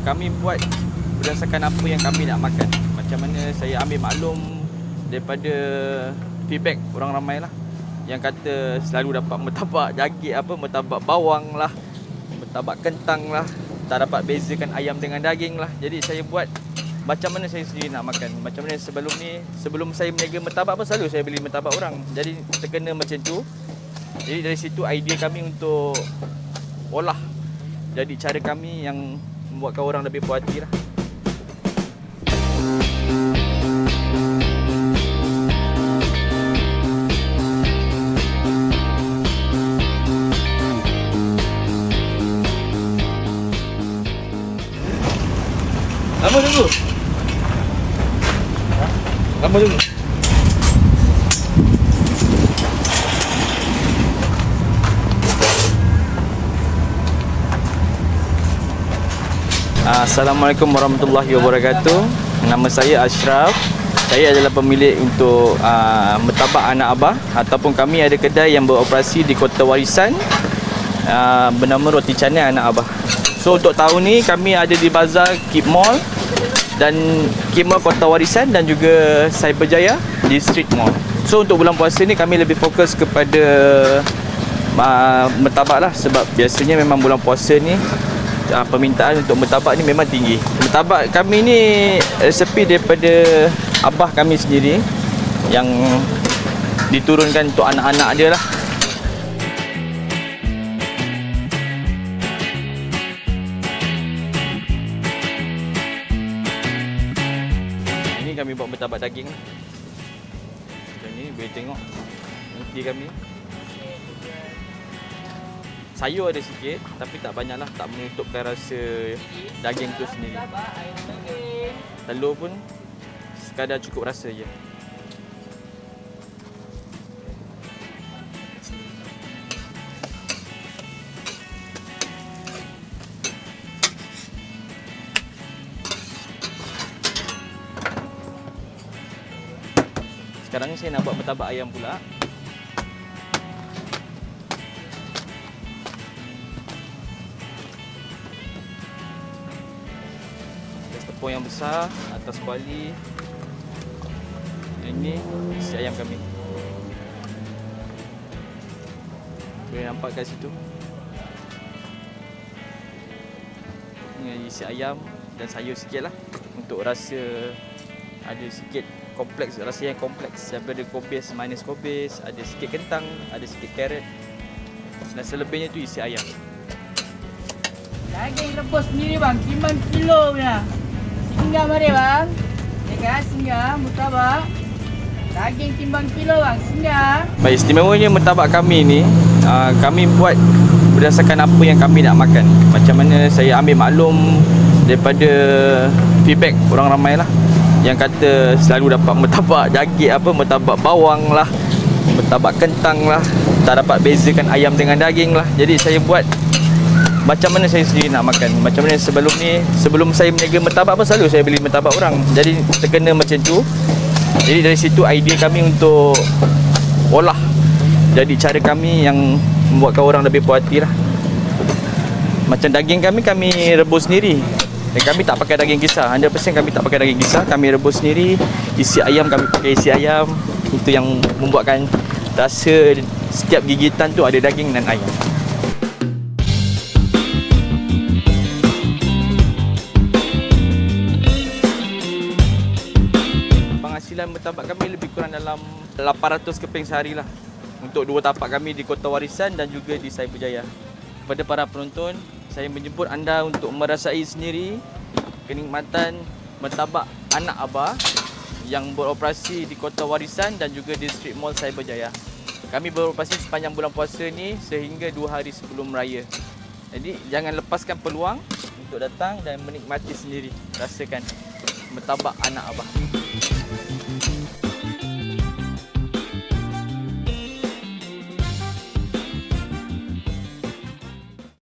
Kami buat berdasarkan apa yang kami nak makan. Macam mana saya ambil maklum daripada feedback orang ramai lah, yang kata selalu dapat murtabak daging, murtabak bawang lah, murtabak kentang lah, tak dapat bezakan ayam dengan daging lah. Jadi saya buat macam mana saya sendiri nak makan. Macam mana sebelum ni, sebelum saya berniaga murtabak pun selalu saya beli murtabak orang. Jadi terkena macam tu. Jadi dari situ idea kami untuk olah jadi cara kami yang membuatkan orang lebih puas hati lah. Lama tunggu? Lama tunggu? Assalamualaikum warahmatullahi wabarakatuh. Nama saya Ashraf. Saya adalah pemilik untuk murtabak Anak Abah, ataupun kami ada kedai yang beroperasi di Kota Warisan bernama Roti Canai Anak Abah. So untuk tahun ni kami ada di Bazar Keep Mall dan Keep Mall Kota Warisan, dan juga Cyberjaya di Street Mall. So untuk bulan puasa ni kami lebih fokus kepada murtabak lah, sebab biasanya memang bulan puasa ni permintaan untuk murtabak ni memang tinggi. Murtabak kami ni resepi daripada abah kami sendiri yang diturunkan untuk anak-anak dia lah. Ini kami buat murtabak daging. Macam ni boleh tengok nanti kami. Sayur ada sikit tapi tak banyak lah, tak menutupkan rasa daging tu sendiri. Telur pun sekadar cukup rasa je. Sekarang ni saya nak buat murtabak ayam pula. Tepung yang besar atas kuali. Ini isi ayam kami. Boleh nampak kat situ. Ini isi ayam dan sayur sikit lah, untuk rasa ada sikit kompleks, rasa yang kompleks daripada kubis, manis kubis, ada sikit kentang, ada sikit carrot, dan selebihnya tu isi ayam. Daging rebus sendiri bang, timbang kilo punya. Singgah mari bang. Ya kan, singgah murtabak. Daging timbang kilo bang, singgah. Baik, istimewanya murtabak kami ni, kami buat berdasarkan apa yang kami nak makan. Macam mana saya ambil maklum daripada feedback orang ramai lah, yang kata selalu dapat murtabak daging, murtabak bawang lah, murtabak kentang lah, tak dapat bezakan ayam dengan daging lah. Jadi saya buat macam mana saya sendiri nak makan. Macam mana sebelum ni, sebelum saya berniaga murtabak pun selalu saya beli murtabak orang. Jadi terkena macam tu. Jadi dari situ idea kami untuk olah jadi cara kami yang membuatkan orang lebih puas hati lah. Macam daging kami rebus sendiri. Dan kami tak pakai daging kisar, 100% kami tak pakai daging kisar. Kami rebus sendiri. Isi ayam kami pakai isi ayam. Itu yang membuatkan rasa setiap gigitan tu ada daging dan ayam. Penghasilan murtabak kami lebih kurang dalam 800 keping sehari lah, untuk dua tapak kami di Kota Warisan dan juga di Cyberjaya. Kepada para penonton, saya menjemput anda untuk merasai sendiri kenikmatan murtabak Anak Abah yang beroperasi di Kota Warisan dan juga di Street Mall Cyberjaya. Kami beroperasi sepanjang bulan puasa ni sehingga 2 hari sebelum raya. Jadi jangan lepaskan peluang untuk datang dan menikmati sendiri, rasakan murtabak Anak Abah.